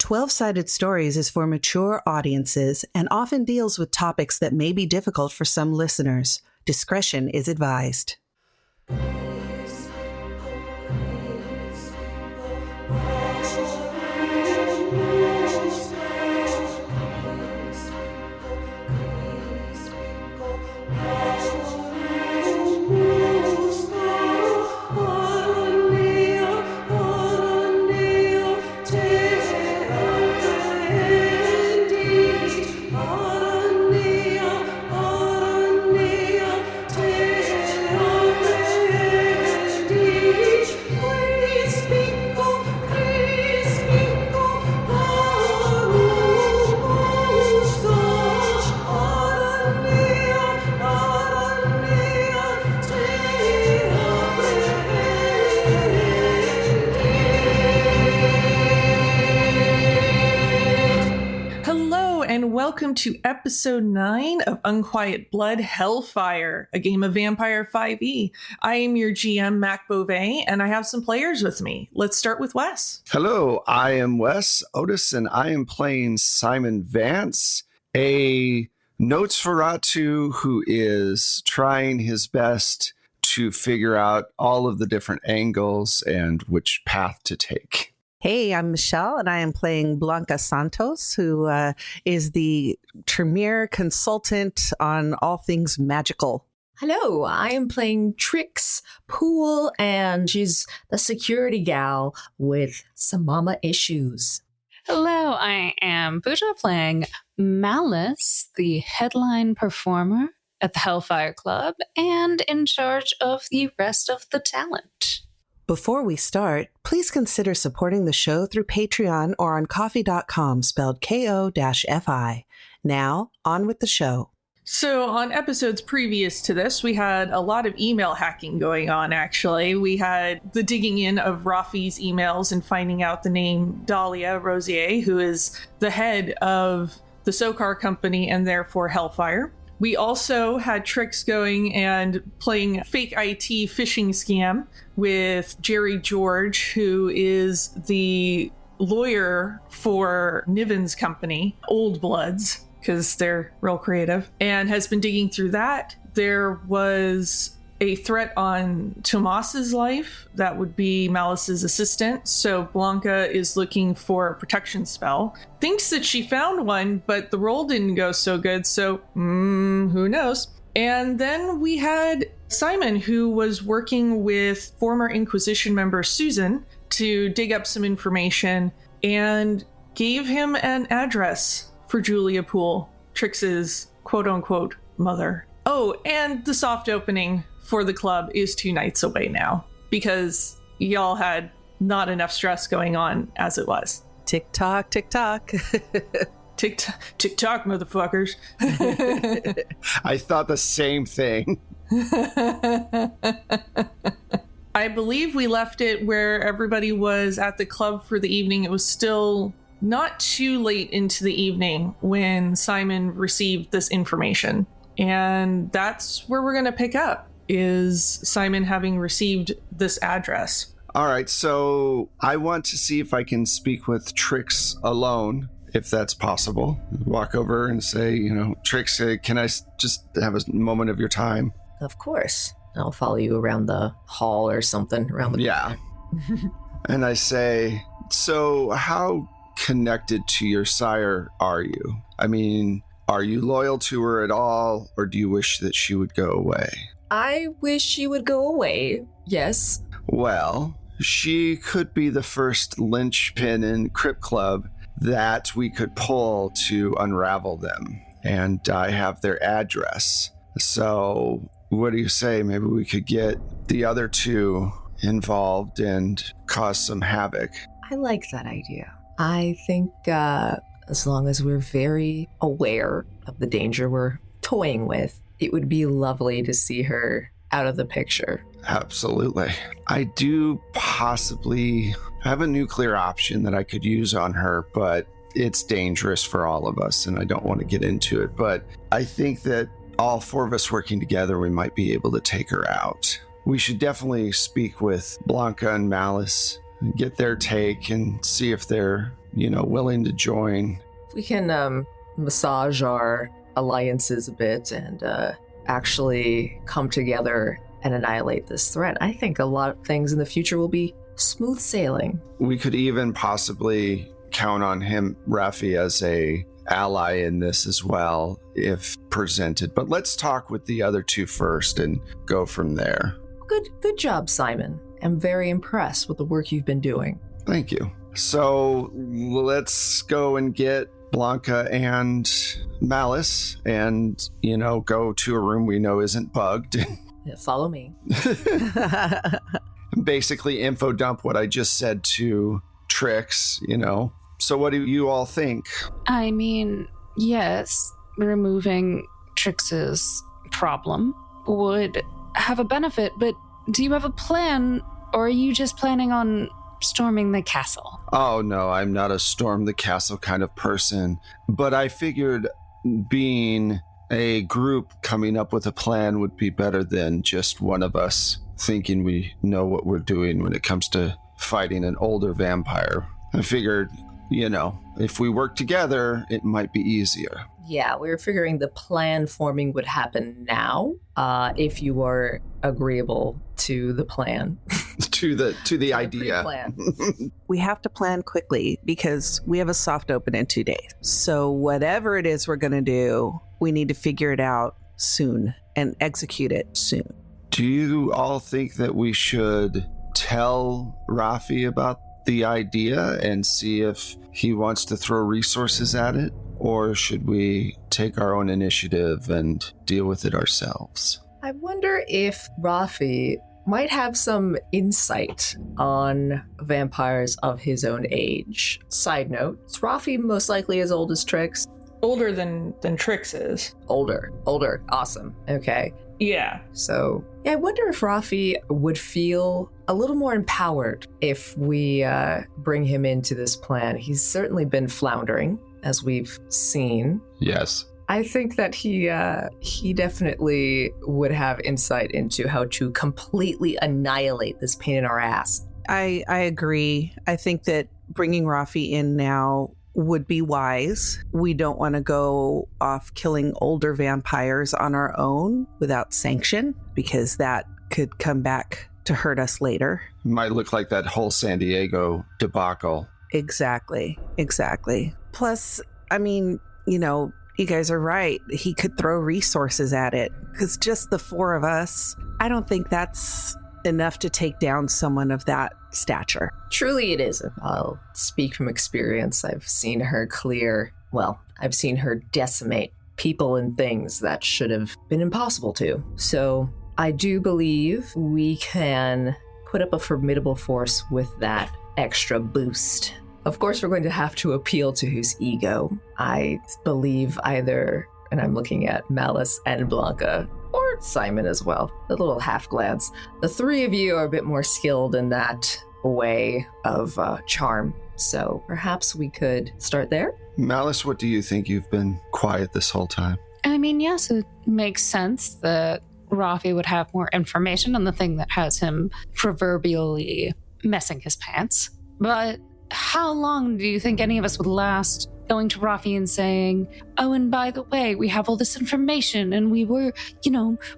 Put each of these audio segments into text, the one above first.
12-Sided Stories is for mature audiences and often deals with topics that may be difficult for some listeners. Discretion is advised. Welcome to episode 9 of Unquiet Blood Hellfire, a game of Vampire 5e. I am your GM, Mac Beauvais, and I have some players with me. Let's start with Wes. Hello, I am Wes Otis, and I am playing Simon Vance, a Nosferatu who is trying his best to figure out all of the different angles and which path to take. Hey, I'm Michelle, and I am playing Blanca Santos, who is the Tremere consultant on all things magical. Hello, I am playing Trix Pool, and she's the security gal with some mama issues. Hello, I am Pooja playing Malice, the headline performer at the Hellfire Club, and in charge of the rest of the talent. Before we start, please consider supporting the show through Patreon or on Ko-fi, spelled Ko-fi. Now, on with the show. So on episodes previous to this, we had a lot of email hacking going on, actually. We had the digging in of Rafi's emails and finding out the name Dahlia Rosier, who is the head of the Sokar company and therefore Hellfire. We also had Trix going and playing fake IT phishing scam with Jerry George, who is the lawyer for Niven's company, Old Bloods, because they're real creative, and has been digging through that. There was a threat on Tomas's life. That would be Malice's assistant. So Blanca is looking for a protection spell. Thinks that she found one, but the roll didn't go so good. So who knows? And then we had Simon, who was working with former Inquisition member Susan to dig up some information and gave him an address for Julia Poole, Trix's quote-unquote mother. Oh, and the soft opening for the club is 2 nights away now because y'all had not enough stress going on as it was. Tick-tock, tick-tock. Tick-tock, motherfuckers. I thought the same thing. I believe we left it where everybody was at the club for the evening. It was still not too late into the evening when Simon received this information. And that's where we're going to pick up, is Simon having received this address. All right, so I want to see if I can speak with Trix alone, if that's possible. Walk over and say, Trix, can I just have a moment of your time? Of course. I'll follow you around the hall or something around the corner. And I say, so how connected to your sire are you? I mean, are you loyal to her at all, or do you wish that she would go away? I wish she would go away, yes. Well, she could be the first linchpin in Crypt Club that we could pull to unravel them. And I have their address. So what do you say? Maybe we could get the other two involved and cause some havoc. I like that idea. I think as long as we're very aware of the danger we're toying with, it would be lovely to see her out of the picture. Absolutely. I do possibly have a nuclear option that I could use on her, but it's dangerous for all of us, and I don't want to get into it. But I think that all 4 of us working together, we might be able to take her out. We should definitely speak with Blanca and Malice and get their take and see if they're willing to join. We can massage our alliances a bit and actually come together and annihilate this threat. I think a lot of things in the future will be smooth sailing. We could even possibly count on him, Rafi, as a ally in this as well, if presented. But let's talk with the other two first and go from there. Good job, Simon. I'm very impressed with the work you've been doing. Thank you. So let's go and get Blanca and Malice and, go to a room we know isn't bugged. Yeah, follow me. Basically info dump what I just said to Trix, So what do you all think? I mean, yes, removing Trix's problem would have a benefit, but do you have a plan, or are you just planning on storming the castle? Oh, no, I'm not a storm the castle kind of person, but I figured being a group coming up with a plan would be better than just one of us thinking we know what we're doing when it comes to fighting an older vampire. I figured, if we work together, it might be easier. Yeah, we were figuring the plan forming would happen now, if you were agreeable to the plan. to the idea. Plan. We have to plan quickly because we have a soft open in 2 days. So whatever it is we're going to do, we need to figure it out soon and execute it soon. Do you all think that we should tell Rafi about the idea and see if he wants to throw resources at it? Or should we take our own initiative and deal with it ourselves? I wonder if Rafi might have some insight on vampires of his own age. Side note, is Rafi most likely as old as Trix? Older than Trix is. Older. Awesome. Okay. Yeah. So, I wonder if Rafi would feel a little more empowered if we bring him into this plan. He's certainly been floundering, as we've seen. Yes. I think that he definitely would have insight into how to completely annihilate this pain in our ass. I agree. I think that bringing Rafi in now would be wise. We don't want to go off killing older vampires on our own without sanction, because that could come back to hurt us later. Might look like that whole San Diego debacle. Exactly. Plus, I mean, you guys are right. He could throw resources at it, because just the four of us, I don't think that's enough to take down someone of that stature. Truly it isn't. I'll speak from experience. I've seen her decimate people and things that should have been impossible to. So I do believe we can put up a formidable force with that extra boost. Of course, we're going to have to appeal to his ego. I believe either, and I'm looking at Malice and Blanca, or Simon as well, a little half glance. The three of you are a bit more skilled in that way of charm. So perhaps we could start there? Malice, what do you think? You've been quiet this whole time. I mean, yes, it makes sense that Rafi would have more information on the thing that has him proverbially messing his pants. But how long do you think any of us would last going to Rafi and saying, oh, and by the way, we have all this information, and we were,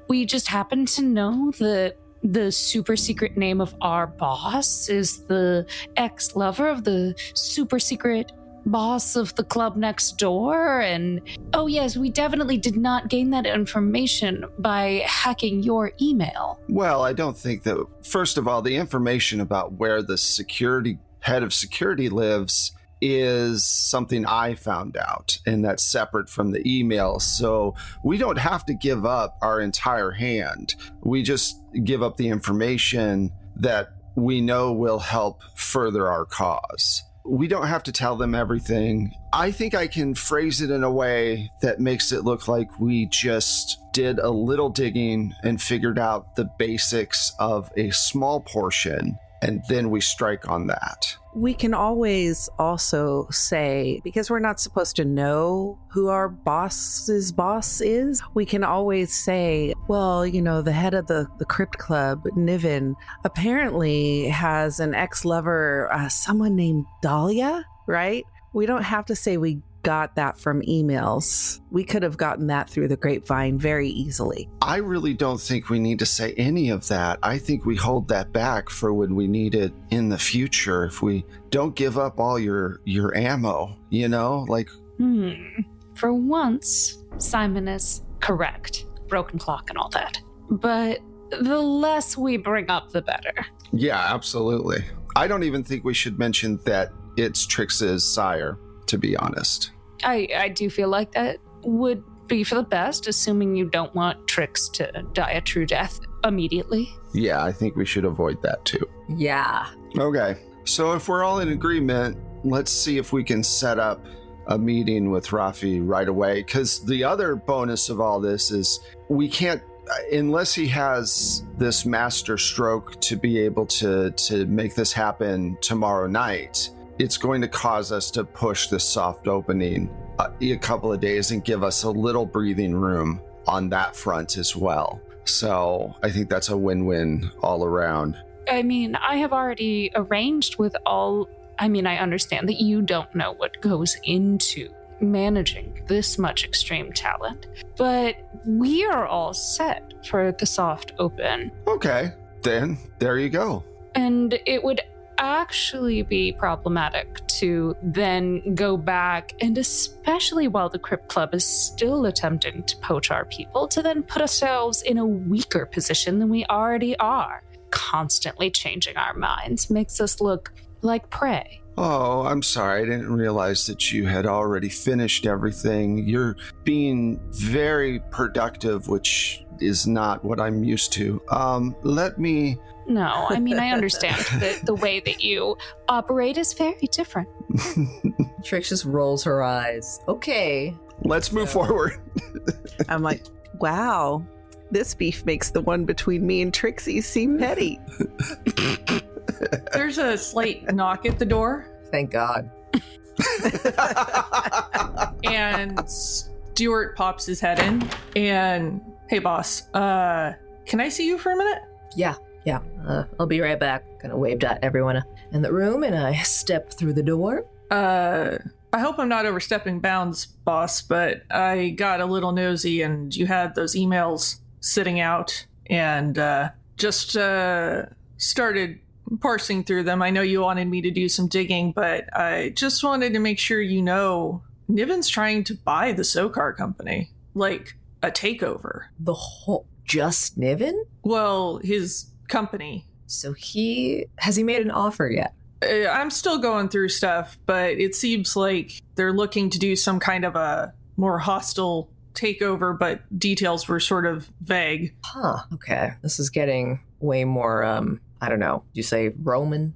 we just happened to know that the super secret name of our boss is the ex-lover of the super secret boss of the club next door, and oh yes, we definitely did not gain that information by hacking your email. Well, I don't think that, first of all, the information about where the head of security lives is something I found out, and that's separate from the email. So we don't have to give up our entire hand. We just give up the information that we know will help further our cause. We don't have to tell them everything. I think I can phrase it in a way that makes it look like we just did a little digging and figured out the basics of a small portion, and then we strike on that. We can always also say, because we're not supposed to know who our boss's boss is, we can always say, well, the head of the crypt club, Niven, apparently has an ex-lover, someone named Dahlia, right? We don't have to say we got that from emails. We could have gotten that through the grapevine very easily. I really don't think we need to say any of that. I think we hold that back for when we need it in the future. If we don't give up all your ammo, like... For once, Simon is correct. Broken clock and all that. But the less we bring up, the better. Yeah, absolutely. I don't even think we should mention that it's Trix's sire, to be honest. I do feel like that would be for the best, assuming you don't want Trix to die a true death immediately. Yeah, I think we should avoid that too. Yeah. Okay, so if we're all in agreement, let's see if we can set up a meeting with Rafi right away, because the other bonus of all this is we can't, unless he has this master stroke to be able to make this happen tomorrow night, it's going to cause us to push this soft opening a couple of days and give us a little breathing room on that front as well. So I think that's a win-win all around. I mean, I have already arranged with all... I understand that you don't know what goes into managing this much extreme talent, but we are all set for the soft open. Okay, then there you go. And it would actually be problematic to then go back, and especially while the Crypt Club is still attempting to poach our people, to then put ourselves in a weaker position than we already are. Constantly changing our minds makes us look like prey. Oh, I'm sorry. I didn't realize that you had already finished everything. You're being very productive, which is not what I'm used to. Let me... No, I understand that the way that you operate is very different. Trix just rolls her eyes. Okay. Let's move forward. I'm like, wow, this beef makes the one between me and Trixie seem petty. There's a slight knock at the door. Thank God. And Stuart pops his head in and, hey boss, can I see you for a minute? Yeah. I'll be right back. Kind of waved at everyone in the room, and I step through the door. I hope I'm not overstepping bounds, boss, but I got a little nosy and you had those emails sitting out and just started parsing through them. I know you wanted me to do some digging, but I just wanted to make sure you know Niven's trying to buy the Sokar company, like a takeover. The whole... Just Niven? Well, his company. So has he made an offer yet? I'm still going through stuff, but it seems like they're looking to do some kind of a more hostile takeover, but details were sort of vague. Huh, okay. This is getting way more, I don't know, you say Roman?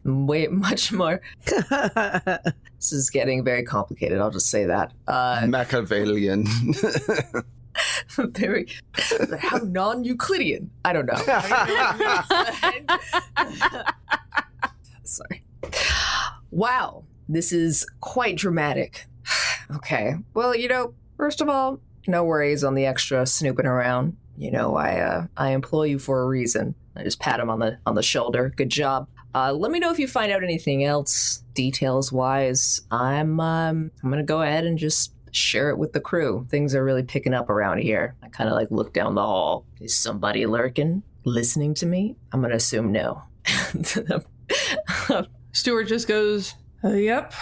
Way much more. This is getting very complicated, I'll just say that. Machiavellian. Very, how non-Euclidean? I don't know. Sorry. Wow, this is quite dramatic. Okay, well, first of all, no worries on the extra snooping around. I employ you for a reason. I just pat him on the shoulder. Good job. Let me know if you find out anything else, details-wise. I'm gonna go ahead and just share it with the crew. Things are really picking up around here. I kind of look down the hall. Is somebody lurking, listening to me? I'm going to assume no. Stuart just goes, yep,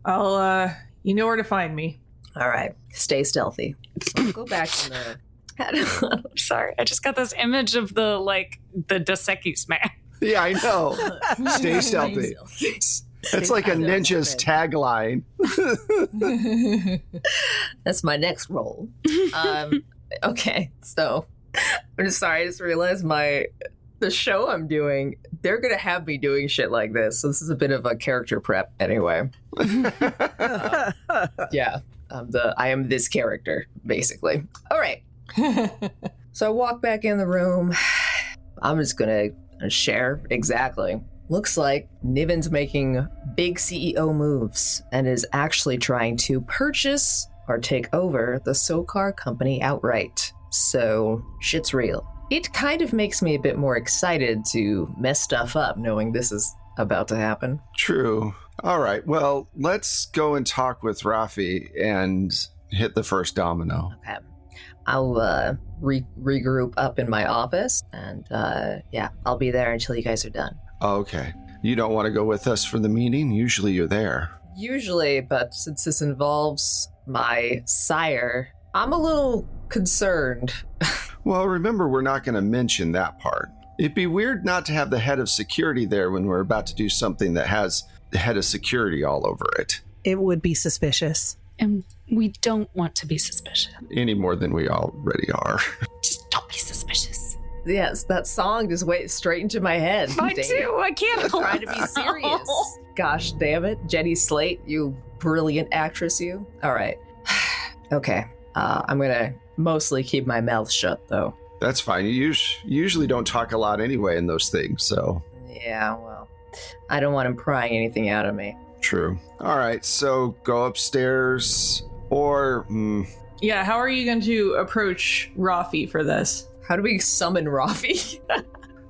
I'll, you know where to find me. All right, stay stealthy. So I'll go back in the... Sorry, I just got this image of the Dos Equis man. Yeah, I know. Stay stealthy. That's like a ninja's tagline. That's my next role. Okay, so I'm just sorry. I just realized the show I'm doing, they're gonna have me doing shit like this. So this is a bit of a character prep, anyway. Yeah, I am this character basically. All right. So I walk back in the room. I'm just gonna share exactly. Looks like Niven's making big CEO moves and is actually trying to purchase or take over the Sokar company outright. So, shit's real. It kind of makes me a bit more excited to mess stuff up knowing this is about to happen. True. All right. Well, let's go and talk with Rafi and hit the first domino. Okay. I'll regroup up in my office, and I'll be there until you guys are done. Okay. You don't want to go with us for the meeting? Usually you're there. Usually, but since this involves my sire, I'm a little concerned. Well, remember, we're not going to mention that part. It'd be weird not to have the head of security there when we're about to do something that has the head of security all over it. It would be suspicious. And we don't want to be suspicious. Any more than we already are. Just don't be suspicious. Yes, that song just went straight into my head. Mine Dang. too. I can't help Trying to be serious. Gosh damn it. Jenny Slate, you brilliant actress, you. All right. Okay. I'm going to mostly keep my mouth shut, though. That's fine. You usually don't talk a lot anyway in those things, so. Yeah, well, I don't want him prying anything out of me. True. All right, so go upstairs or... Yeah, how are you going to approach Rafi for this? How do we summon Rafi?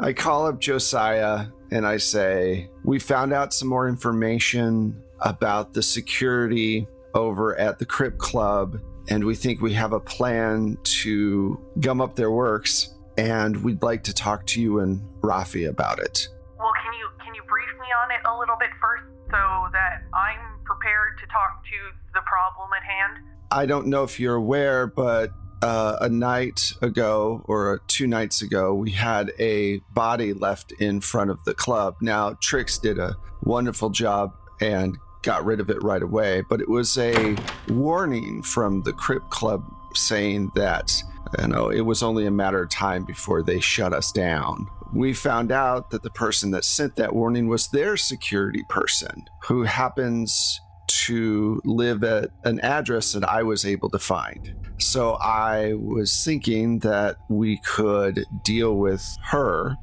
I call up Josiah and I say, we found out some more information about the security over at the Crypt Club, and we think we have a plan to gum up their works, and we'd like to talk to you and Rafi about it. Well, can you brief me on it a little bit first so that I'm prepared to talk to the problem at hand? I don't know if you're aware, but a night ago or 2 nights ago, we had a body left in front of the club. Now, Trix did a wonderful job and got rid of it right away, but it was a warning from the Crypt Club saying that, it was only a matter of time before they shut us down. We found out that the person that sent that warning was their security person, who happens to live at an address that I was able to find. So I was thinking that we could deal with her,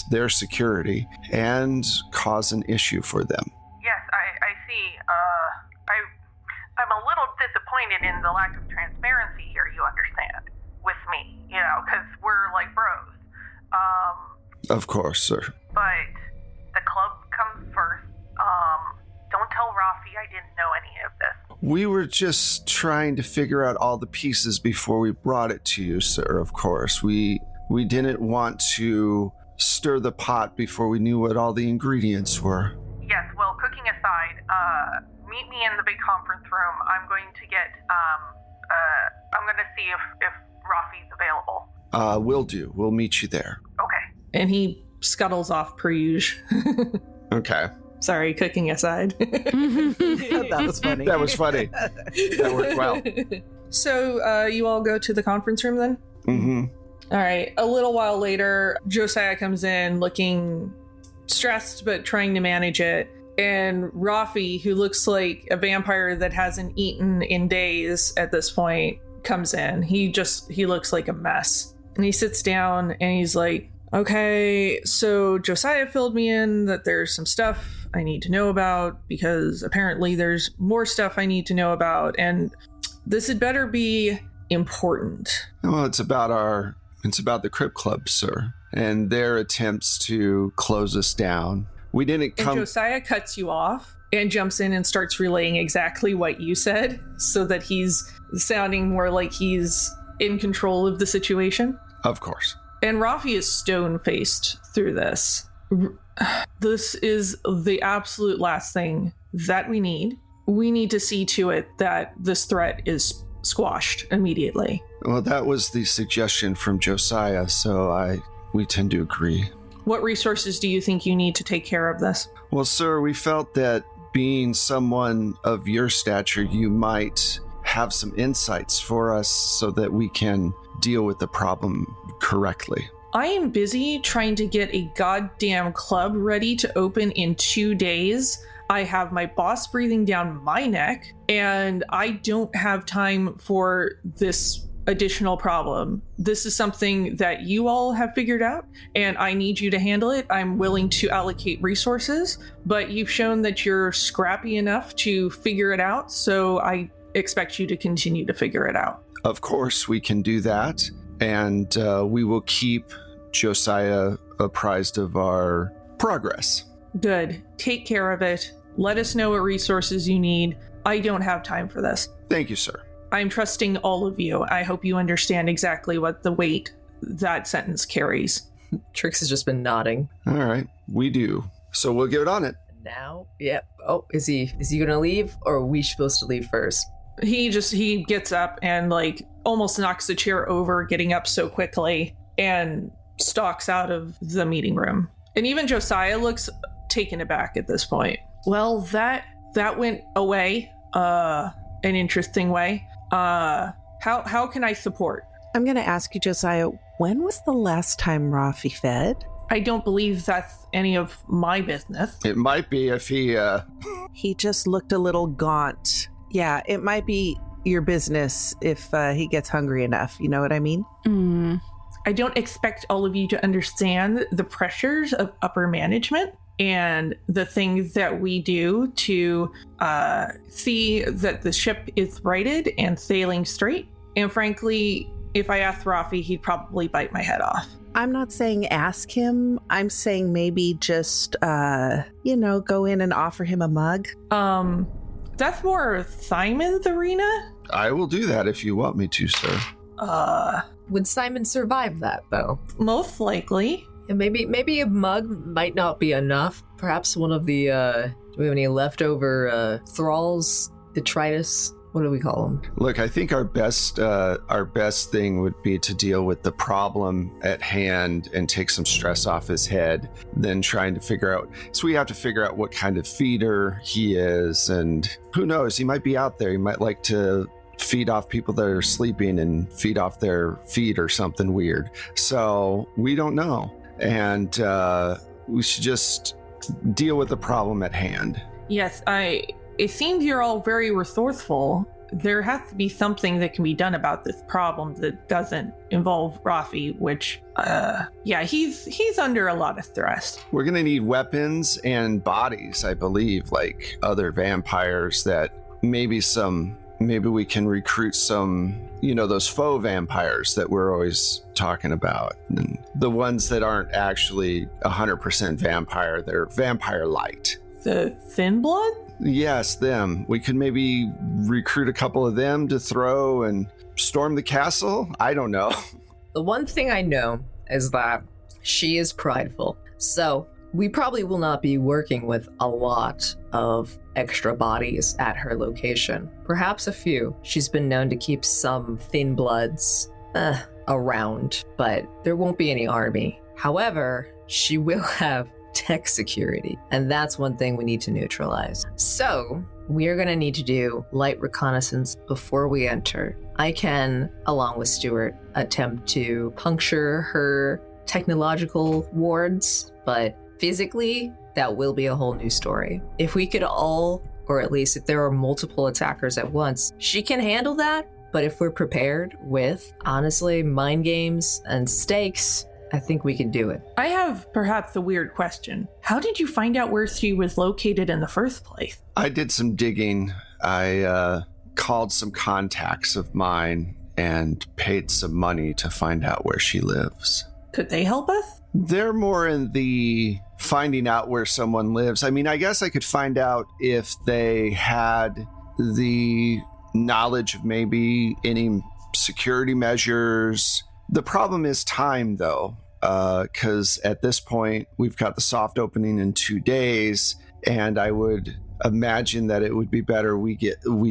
their security, and cause an issue for them. Yes, I see. I'm a little disappointed in the lack of transparency here, you understand, with me, because we're like bros. Of course, sir. But the club comes first. Don't tell Rafi I didn't know any of this. We were just trying to figure out all the pieces before we brought it to you, sir, of course. We didn't want to stir the pot before we knew what all the ingredients were. Yes, well, cooking aside, meet me in the big conference room. I'm going to get, I'm going to see if Rafi's available. Will do. We'll meet you there. Okay. And he scuttles off per usual. Okay. Sorry, cooking aside. That was funny. That was funny. That worked well. So you all go to the conference room then? Mm-hmm. All right. A little while later, Josiah comes in looking stressed but trying to manage it. And Rafi, who looks like a vampire that hasn't eaten in days at this point, comes in. He looks like a mess. And he sits down and he's like, okay, so Josiah filled me in that there's some stuff I need to know about because apparently there's more stuff I need to know about. And this had better be important. Well, it's about the Crypt Club, sir, and their attempts to close us down. We didn't come... And Josiah cuts you off and jumps in and starts relaying exactly what you said so that he's sounding more like he's in control of the situation. Of course. And Rafi is stone-faced through this. This is the absolute last thing that we need. We need to see to it that this threat is squashed immediately. Well, that was the suggestion from Josiah, so we tend to agree. What resources do you think you need to take care of this? Well, sir, we felt that being someone of your stature, you might have some insights for us so that we can deal with the problem correctly. I am busy trying to get a goddamn club ready to open in 2 days. I have my boss breathing down my neck, and I don't have time for this additional problem. This is something that you all have figured out, and I need you to handle it. I'm willing to allocate resources, but you've shown that you're scrappy enough to figure it out, so I expect you to continue to figure it out. Of course, we can do that, and we will keep Josiah apprised of our progress. Good. Take care of it. Let us know what resources you need. I don't have time for this. Thank you, sir. I'm trusting all of you. I hope you understand exactly what the weight that sentence carries. Trix has just been nodding. All right, we do. So we'll get on it. Now, yep. Oh, is he gonna leave, or are we supposed to leave first? He gets up and like almost knocks the chair over, getting up so quickly, and stalks out of the meeting room. And even Josiah looks taken aback at this point. Well, that went away, an interesting way. How can I support? I'm going to ask you, Josiah, when was the last time Rafi fed? I don't believe that's any of my business. It might be if he, He just looked a little gaunt. Yeah, it might be your business if he gets hungry enough. You know what I mean? I don't expect all of you to understand the pressures of upper management and the things that we do to see that the ship is righted and sailing straight. And frankly, if I asked Rafi, he'd probably bite my head off. I'm not saying ask him. I'm saying maybe just, go in and offer him a mug. That's more Simon's arena. I will do that if you want me to, sir. Would Simon survive that, though? Most likely. And maybe a mug might not be enough. Perhaps one of the, do we have any leftover thralls, detritus? What do we call them? Look, I think our best thing would be to deal with the problem at hand and take some stress off his head, than trying to figure out. So we have to figure out what kind of feeder he is, and who knows, he might be out there. He might like to feed off people that are sleeping and feed off their feet or something weird. So we don't know, and we should just deal with the problem at hand. Yes, it seems you're all very resourceful. There has to be something that can be done about this problem that doesn't involve Rafi, which, he's under a lot of stress. We're going to need weapons and bodies, I believe, like other vampires that maybe we can recruit some, those faux vampires that we're always talking about. And the ones that aren't actually 100% vampire, they're vampire light. The thin blood? Yes, them. We could maybe recruit a couple of them to throw and storm the castle. I don't know. The one thing I know is that she is prideful. So we probably will not be working with a lot of extra bodies at her location. Perhaps a few. She's been known to keep some thin bloods around, but there won't be any army. However, she will have tech security, and that's one thing we need to neutralize. So we are going to need to do light reconnaissance before we enter. I can, along with Stuart, attempt to puncture her technological wards, but physically, that will be a whole new story. If we could all, or at least if there are multiple attackers at once, she can handle that. But if we're prepared with, honestly, mind games and stakes, I think we can do it. I have perhaps a weird question. How did you find out where she was located in the first place? I did some digging. I called some contacts of mine and paid some money to find out where she lives. Could they help us? They're more in the finding out where someone lives. I mean, I guess I could find out if they had the knowledge of maybe any security measures. The problem is time, though, because at this point, we've got the soft opening in 2 days, and I would imagine that it would be better we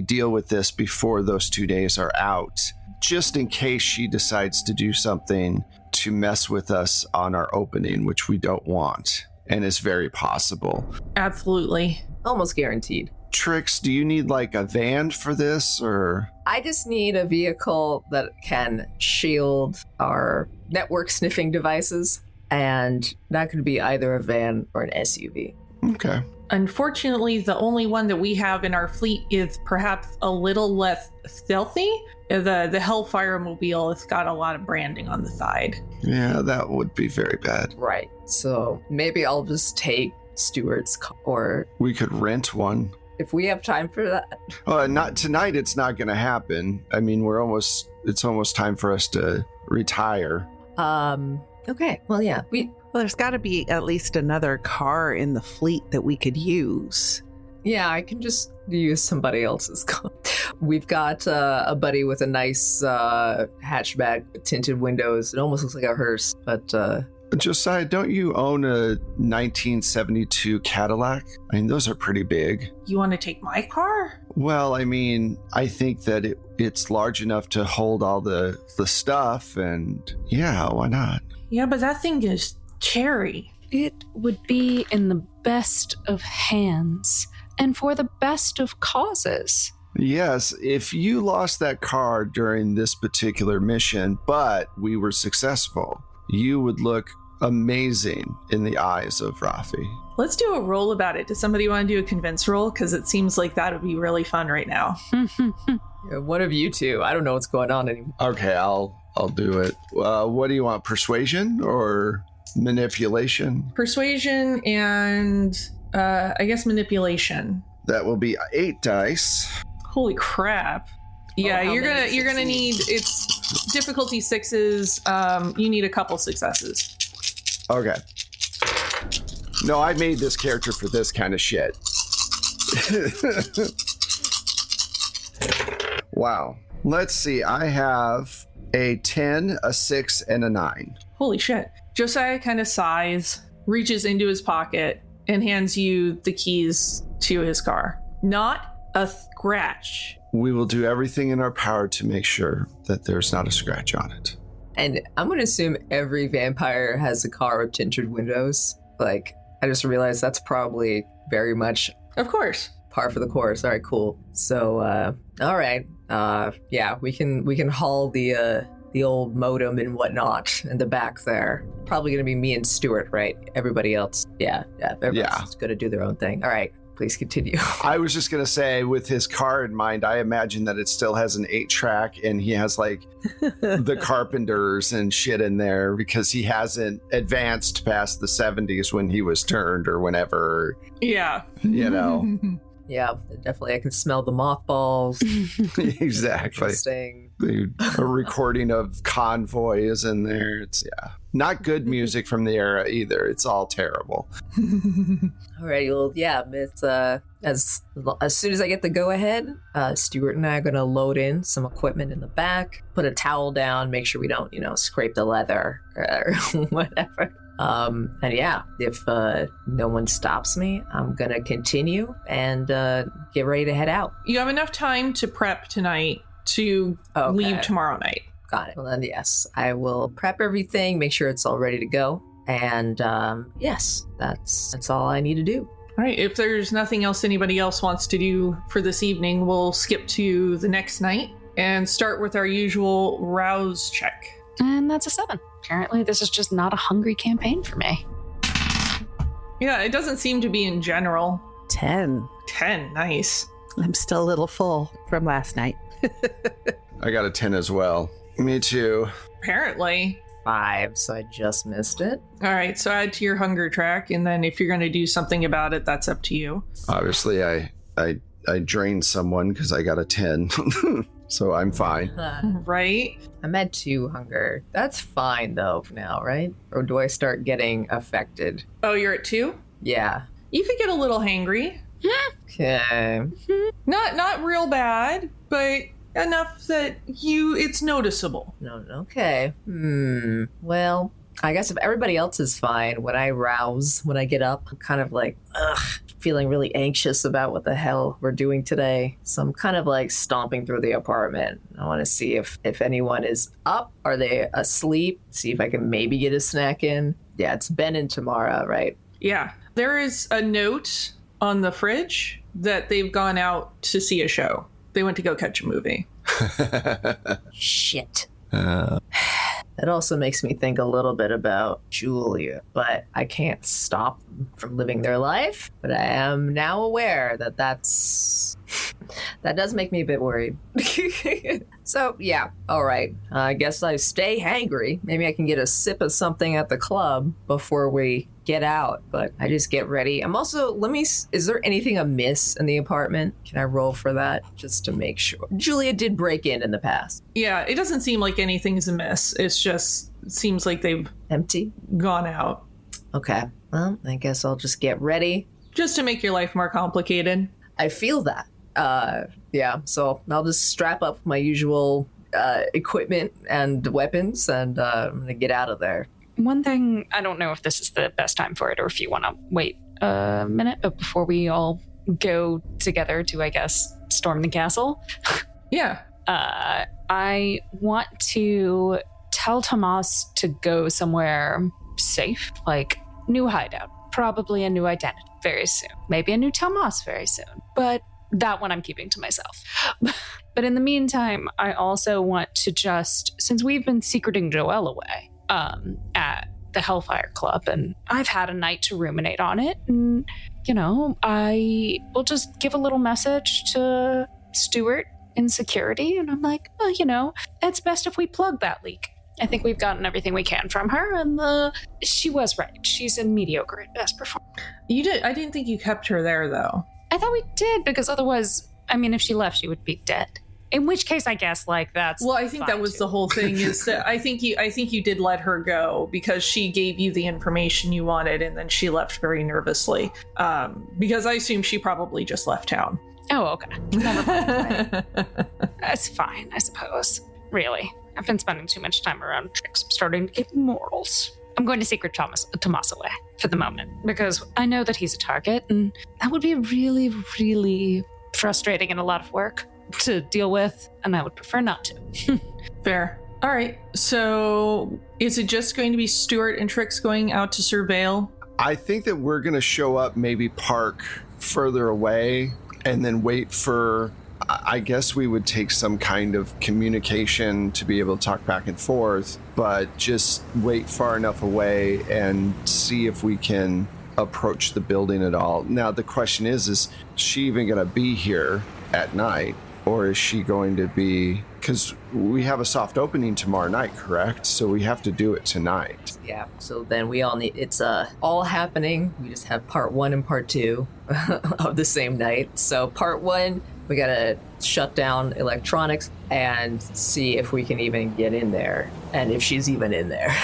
deal with this before those 2 days are out, just in case she decides to do something to mess with us on our opening, which we don't want, and is very possible. Absolutely. Almost guaranteed. Trix, do you need like a van for this, or? I just need a vehicle that can shield our network sniffing devices, and that could be either a van or an SUV. Okay. Unfortunately, the only one that we have in our fleet is perhaps a little less stealthy. The Hellfire Mobile has got a lot of branding on the side. Yeah, that would be very bad. Right. So maybe I'll just take Stuart's car, or we could rent one. If we have time for that. Not tonight. It's not going to happen. I mean, it's almost time for us to retire. Okay. Well, yeah. Well, there's got to be at least another car in the fleet that we could use. Yeah, I can just use somebody else's car. We've got a buddy with a nice hatchback with tinted windows. It almost looks like a hearse, but... Josiah, don't you own a 1972 Cadillac? I mean, those are pretty big. You want to take my car? Well, I mean, I think that it's large enough to hold all the stuff, and yeah, why not? Yeah, but that thing is cherry. It would be in the best of hands and for the best of causes. Yes, if you lost that car during this particular mission, but we were successful, you would look amazing in the eyes of Rafi. Let's do a roll about it. Does somebody want to do a convince roll? Because it seems like that would be really fun right now. Yeah, one of you two. I don't know what's going on anymore. Okay, I'll do it. What do you want, persuasion or manipulation? Persuasion and I guess manipulation. That will be 8 dice. Holy crap. Yeah, how you're many gonna need, it's difficulty 6s. You need a couple successes. Okay. No, I made this character for this kind of shit. Wow. Let's see. I have a 10, a 6, and a 9. Holy shit. Josiah kind of sighs, reaches into his pocket, and hands you the keys to his car. Not a scratch. We will do everything in our power to make sure that there's not a scratch on it. And I'm going to assume every vampire has a car with tinted windows. Like, I just realized that's probably very much Of course. par for the course. All right, cool. So, all right. Yeah, we can haul the old modem and whatnot in the back there. Probably going to be me and Stuart, right? Everybody else. Yeah. Everybody's going to do their own thing. All right. Please continue. I was just going to say, with his car in mind, I imagine that it still has an 8-track and he has like the Carpenters and shit in there because he hasn't advanced past the 70s when he was turned or whenever, Yeah. you know. Yeah, definitely. I can smell the mothballs. Exactly. Interesting. A recording of Convoy is in there. It's, yeah. Not good music from the era either. It's all terrible. All right, well, yeah, it's as soon as I get the go ahead, Stuart and I are gonna load in some equipment in the back, put a towel down, make sure we don't, scrape the leather or whatever. And yeah, if no one stops me, I'm gonna continue and get ready to head out. You have enough time to prep tonight to leave tomorrow night. Got it. Well, then, yes, I will prep everything, make sure it's all ready to go. And yes, that's all I need to do. All right. If there's nothing else anybody else wants to do for this evening, we'll skip to the next night and start with our usual rouse check. And that's a 7. Apparently, this is just not a hungry campaign for me. Yeah, it doesn't seem to be in general. 10. 10. Nice. I'm still a little full from last night. I got a 10 as well. Me too. Apparently. 5, so I just missed it. All right. So add to your hunger track. And then if you're going to do something about it, that's up to you. Obviously, I drained someone because I got a 10. So I'm fine. Right? I'm at 2 hunger. That's fine, though, for now, right? Or do I start getting affected? Oh, you're at 2? Yeah. You could get a little hangry. Okay. Not real bad, but enough that it's noticeable. No, okay. Well, I guess if everybody else is fine, when I get up, I'm kind of like, feeling really anxious about what the hell we're doing today. So I'm kind of like stomping through the apartment. I want to see if anyone is up. Are they asleep? See if I can maybe get a snack in. Yeah, it's Ben and Tamara, right? Yeah. There is a note on the fridge that they've gone out to see a show. They went to go catch a movie. Shit. That also makes me think a little bit about Julia, but I can't stop them from living their life. But I am now aware that that does make me a bit worried. So, yeah, all right. I guess I stay hangry. Maybe I can get a sip of something at the club before we get out, but I just get ready. I'm also, is there anything amiss in the apartment? Can I roll for that just to make sure? Julia did break in the past. Yeah, it doesn't seem like anything's amiss. It seems like they've Empty? gone out. Okay, well, I guess I'll just get ready. Just to make your life more complicated. I feel that. Yeah, so I'll just strap up my usual equipment and weapons, and I'm gonna get out of there. One thing, I don't know if this is the best time for it or if you want to wait a minute, but before we all go together to, I guess, storm the castle. Yeah. I want to tell Tomas to go somewhere safe, like new hideout, probably a new identity very soon, maybe a new Tomas very soon, but that one I'm keeping to myself. But in the meantime, I also want to just, since we've been secreting Joelle away at the Hellfire Club, and I've had a night to ruminate on it, and, you know, I will just give a little message to Stuart in security, and I'm like, well, you know, it's best if we plug that leak. I think we've gotten everything we can from her, and she was right. She's a mediocre at best performer. You did. I didn't think you kept her there, though. I thought we did, because otherwise, I mean, if she left, she would be dead. In which case, I guess, like, that's well, I think that was the whole thing. Is that I think you did let her go because she gave you the information you wanted, and then she left very nervously. Because I assume she probably just left town. Oh, okay. Never mind. That's fine, I suppose. Really, I've been spending too much time around Trix. I'm starting to get morals. I'm going to secret Tomas away for the moment, because I know that he's a target, and that would be really, really frustrating and a lot of work to deal with, and I would prefer not to. Fair. All right. So is it just going to be Stuart and Trix going out to surveil? I think that we're going to show up, maybe park further away, and then wait for, I guess we would take some kind of communication to be able to talk back and forth, but just wait far enough away and see if we can approach the building at all. Now, the question is she even going to be here at night? Or is she going to be, because we have a soft opening tomorrow night, correct? So we have to do it tonight. Yeah, so then we all need, it's all happening. We just have part 1 and part 2 of the same night. So part 1, we gotta shut down electronics and see if we can even get in there, and if she's even in there.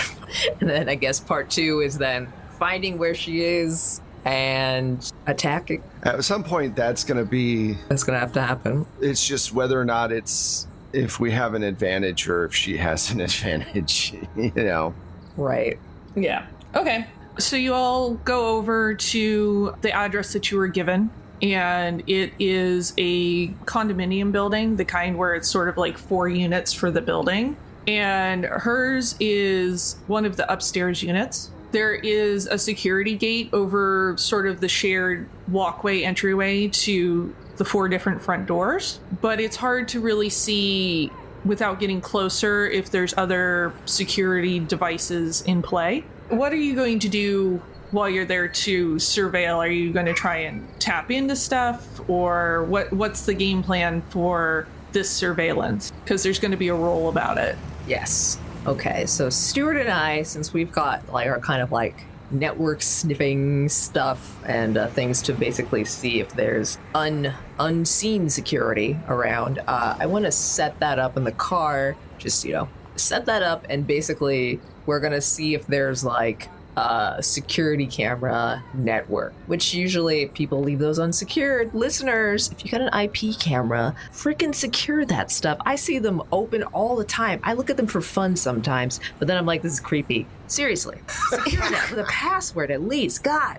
And then I guess part 2 is then finding where she is and attacking. At some point, that's going to have to happen. It's just whether or not it's if we have an advantage or if she has an advantage, you know. Right. Yeah. Okay. So you all go over to the address that you were given, and it is a condominium building, the kind where it's sort of like 4 units for the building. And hers is one of the upstairs units. There is a security gate over sort of the shared walkway entryway to the 4 different front doors, but it's hard to really see without getting closer if there's other security devices in play. What are you going to do while you're there to surveil? Are you going to try and tap into stuff, or what's the game plan for this surveillance? Because there's going to be a roll about it. Yes. Okay, so Stuart and I, since we've got like our kind of like network sniffing stuff and things to basically see if there's unseen security around, I want to set that up in the car. Just, you know, set that up, and basically we're gonna see if there's like a security camera network, which usually people leave those unsecured. Listeners, if you got an IP camera, freaking secure that stuff. I see them open all the time. I look at them for fun sometimes, but then I'm like, this is creepy. Seriously, secure that with a password at least. God.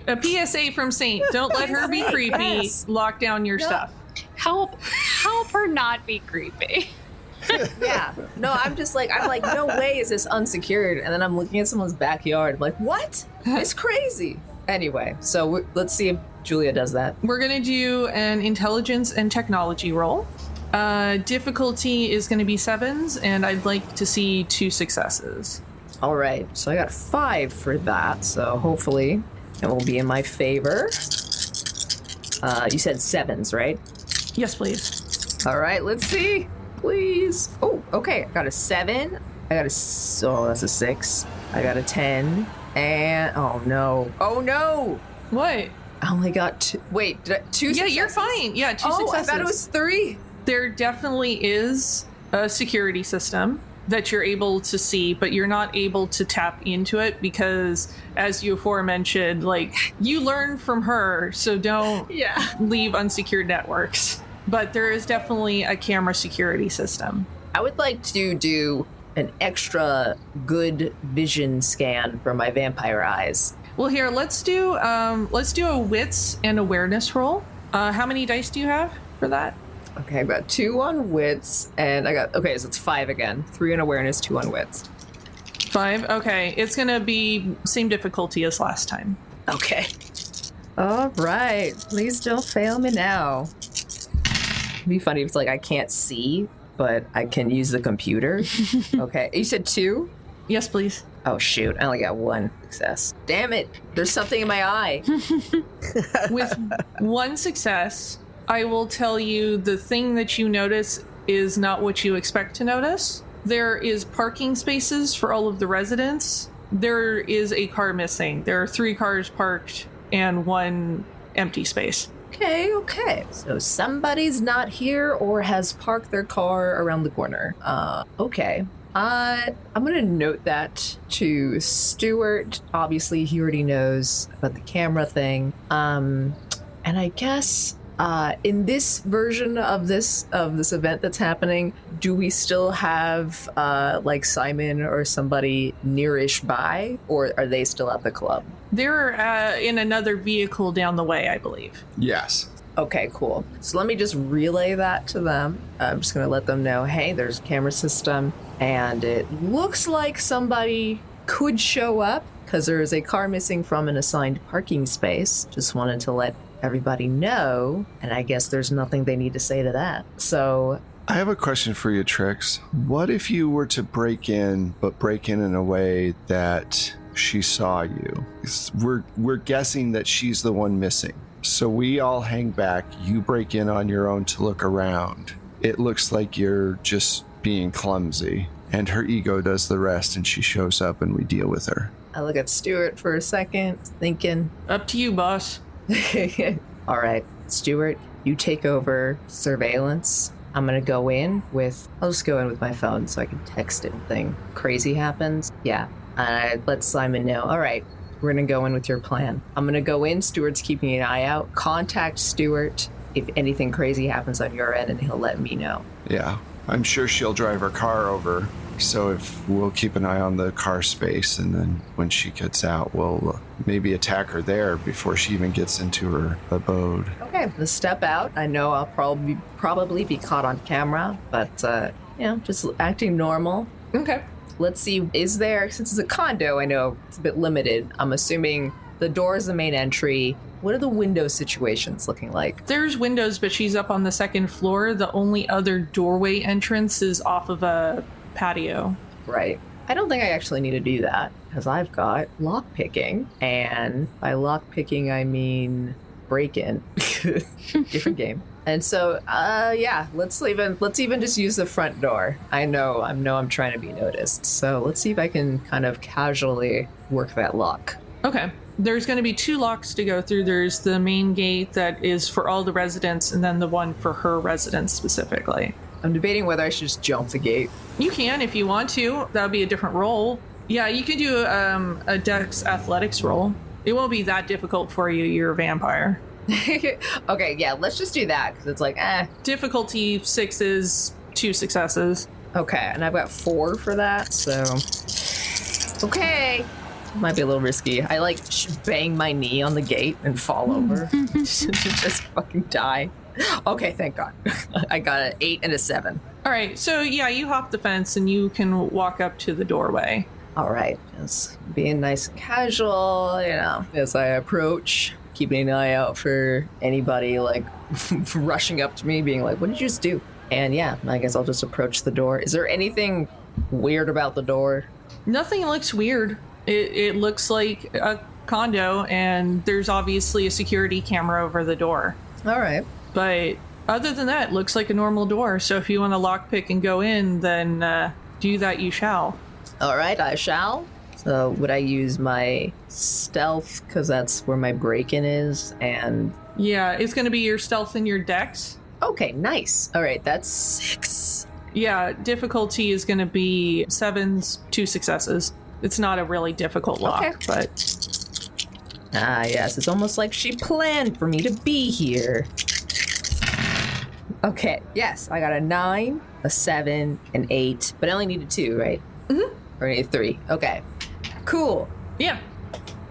A PSA from Saint. Don't let her be creepy. Yes. Lock down your stuff. Help her not be creepy. Yeah. No, I'm like, no way is this unsecured. And then I'm looking at someone's backyard. I'm like, what? It's crazy. Anyway, so let's see if Julia does that. We're going to do an intelligence and technology roll. Difficulty is going to be 7s, and I'd like to see 2 successes. All right. So I got 5 for that. So hopefully it will be in my favor. You said 7s, right? Yes, please. All right. Let's see. Please. Oh, okay. I got a 7. That's a 6. I got a 10. And oh no. What? I only got 2. Wait, 2 successes? Yeah, you're fine. Yeah, 2 Oh, successes. I thought it was 3. There definitely is a security system. that you're able to see, but you're not able to tap into it because, as you aforementioned, like, you learn from her, so don't leave unsecured networks. But there is definitely a camera security system. I would like to do an extra good vision scan for my vampire eyes. Well, here, let's do a wits and awareness roll. How many dice do you have for that? Okay, I've got 2 on wits, and so it's 5 again. 3 on awareness, 2 on wits. 5? Okay, it's gonna be same difficulty as last time. Okay. All right, please don't fail me now. It'd be funny if it's like I can't see, but I can use the computer. Okay, you said 2? Yes, please. Oh shoot, I only got 1 success. Damn it, there's something in my eye. With 1 success, I will tell you the thing that you notice is not what you expect to notice. There is parking spaces for all of the residents. There is a car missing. There are 3 cars parked and 1 empty space. Okay. So somebody's not here or has parked their car around the corner. Okay. I'm going to note that to Stuart. Obviously, he already knows about the camera thing. And I guess in this version of this event that's happening, do we still have like Simon or somebody nearish by, or are they still at the club? They're in another vehicle down the way, I believe. Yes. Okay, cool. So let me just relay that to them. I'm just going to let them know, hey, there's a camera system, and it looks like somebody could show up because there is a car missing from an assigned parking space. Just wanted to let everybody know, and I guess there's nothing they need to say to that. So I have a question for you, Trix. What if you were to break in a way that she saw you? We're guessing that she's the one missing. So we all hang back. You break in on your own to look around. It looks like you're just being clumsy, and her ego does the rest, and she shows up and we deal with her. I look at Stuart for a second, thinking, Up to you, boss. all right, Stuart, you take over surveillance. I'm gonna go in with, I'll just go in with my phone so I can text anything crazy happens. Yeah, I let Simon know. All right, we're gonna go in with your plan. I'm gonna go in, Stuart's keeping an eye out. Contact Stuart if anything crazy happens on your end and he'll let me know. Yeah, I'm sure she'll drive her car over. So if we'll keep an eye on the car space, and then when she gets out, we'll maybe attack her there before she even gets into her abode. Okay, let's step out. I know I'll probably be caught on camera, but just acting normal. Okay. Let's see, is there, since it's a condo, I know it's a bit limited. I'm assuming the door is the main entry. What are the window situations looking like? There's windows, but she's up on the 2nd floor. The only other doorway entrance is off of a patio. Right. I don't think I actually need to do that because I've got lock picking, and by lock picking I mean break in. Different game. And so let's even just use the front door. I know I'm trying to be noticed, so let's see if I can kind of casually work that lock. Okay. There's going to be 2 locks to go through. There's the main gate that is for all the residents, and then the one for her residence specifically. I'm debating whether I should just jump the gate. You can if you want to. That would be a different roll. Yeah, you can do a Dex athletics roll. It won't be that difficult for you. You're a vampire. Okay, yeah, let's just do that because it's like, Difficulty 6 is 2 successes. Okay, and I've got 4 for that, so okay. Might be a little risky. I like bang my knee on the gate and fall over. Just fucking die. Okay, thank God. I got an 8 and a 7. All right, so yeah, you hop the fence and you can walk up to the doorway. All right, just being nice and casual, as I approach, keeping an eye out for anybody like rushing up to me, being like, "What did you just do?" And yeah, I guess I'll just approach the door. Is there anything weird about the door? Nothing looks weird. It looks like a condo, and there's obviously a security camera over the door. All right. But other than that, it looks like a normal door. So if you want to lockpick and go in, then do that you shall. All right, I shall. So would I use my stealth, because that's where my break-in is, and... Yeah, it's going to be your stealth and your dex. Okay, nice. All right, that's 6. Yeah, difficulty is going to be 7s, 2 successes. It's not a really difficult lock, but... Ah, yes, it's almost like she planned for me to be here. Okay, yes, I got a 9, a 7, an 8, but I only needed 2, right? Mm-hmm. Or I need 3. Okay, cool. Yeah.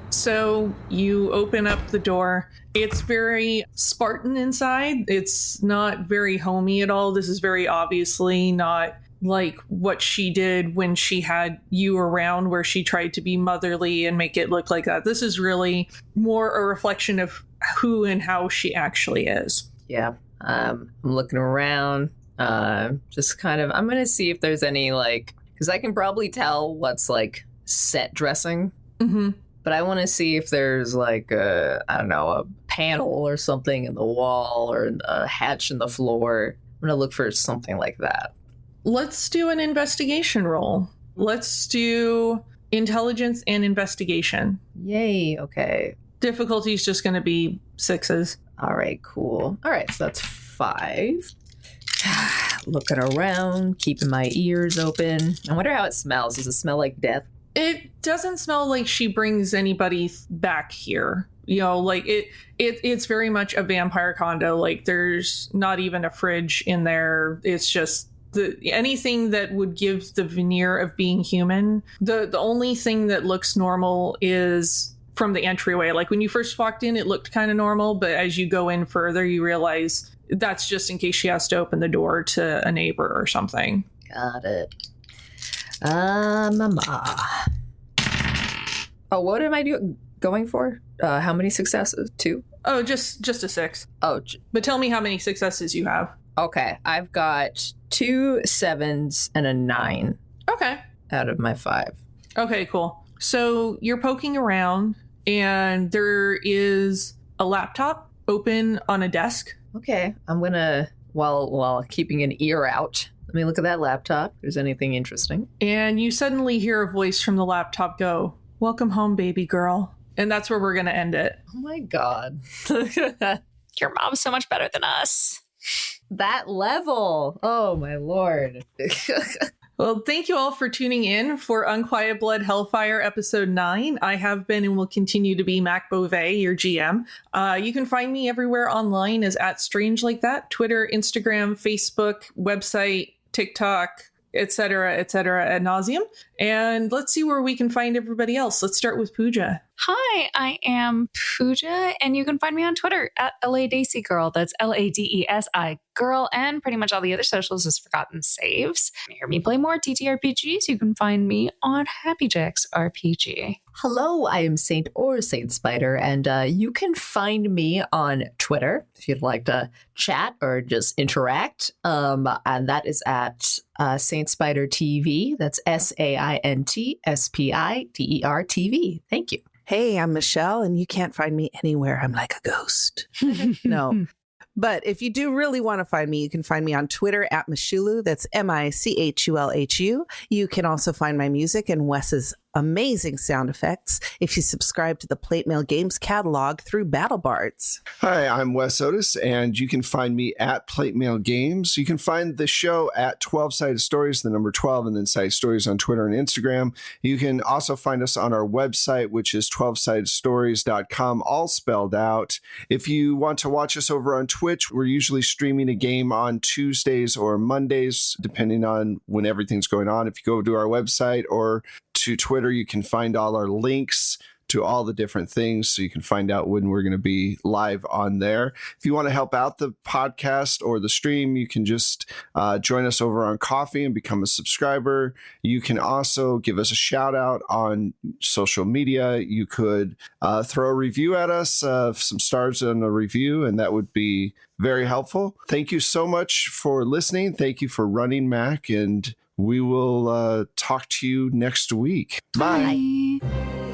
So you open up the door. It's very Spartan inside. It's not very homey at all. This is very obviously not like what she did when she had you around, where she tried to be motherly and make it look like that. This is really more a reflection of who and how she actually is. Yeah, I'm looking around, just kind of, I'm going to see if there's any, like, because I can probably tell what's, like, set dressing. Mm-hmm. But I want to see if there's, like, a panel or something in the wall or a hatch in the floor. I'm going to look for something like that. Let's do an investigation roll. Let's do intelligence and investigation. Yay, okay. Difficulty is just going to be 6s. All right, cool. All right, so that's 5. Looking around, keeping my ears open. I wonder how it smells. Does it smell like death? It doesn't smell like she brings anybody back here. You know, like it's very much a vampire condo. Like there's not even a fridge in there. It's just anything that would give the veneer of being human. The only thing that looks normal is from the entryway. Like when you first walked in, it looked kind of normal, but as you go in further, you realize that's just in case she has to open the door to a neighbor or something. Got it. Mama. Oh, what am I going for? How many successes? 2? Oh, just a 6. Oh, but tell me how many successes you have. Okay, I've got 2 7s and a 9. Okay. Out of my 5. Okay, cool. So you're poking around, and there is a laptop open on a desk. Okay, I'm gonna, while keeping an ear out, let me look at that laptop. If there's anything interesting. And you suddenly hear a voice from the laptop go, "Welcome home, baby girl." And that's where we're going to end it. Oh my God. Your mom's so much better than us. That level. Oh my Lord. Well, thank you all for tuning in for Unquiet Blood Hellfire episode 9. I have been and will continue to be Mac Beauvais, your GM. You can find me everywhere online as @StrangeLikeThat, Twitter, Instagram, Facebook, website, TikTok, etc., ad nauseum. And let's see where we can find everybody else. Let's start with Pooja. Hi, I am Pooja, and you can find me on Twitter @LADaisy Girl. That's LADESI Girl, and pretty much all the other socials is Forgotten Saves. To hear me play more TTRPGs, you can find me on Happy Jacks RPG. Hello, I am Saint or Saint Spider, and you can find me on Twitter if you'd like to chat or just interact. And that is at Saint Spider TV. That's SAINTSPIDER TV. Thank you. Hey, I'm Michelle, and you can't find me anywhere. I'm like a ghost. No. But if you do really want to find me, you can find me on Twitter @Michulu. That's MICHULHU. You can also find my music and Wes's amazing sound effects if you subscribe to the Plate Mail Games catalog through BattleBards. Hi, I'm Wes Otis, and you can find me at Plate Mail Games. You can find the show at 12 Sided Stories, the number 12, and then Sided Stories on Twitter and Instagram. You can also find us on our website, which is 12sidedstories.com, all spelled out. If you want to watch us over on Twitch, we're usually streaming a game on Tuesdays or Mondays, depending on when everything's going on. If you go to our website or to Twitter, you can find all our links to all the different things, so you can find out when we're going to be live on there. If you want to help out the podcast or the stream, you can just join us over on Coffee and become a subscriber. You can also give us a shout out on social media. You could throw a review at us, some stars on the review, and that would be very helpful. Thank you so much for listening. Thank you for running Mac, and we will talk to you next week. Bye. Bye.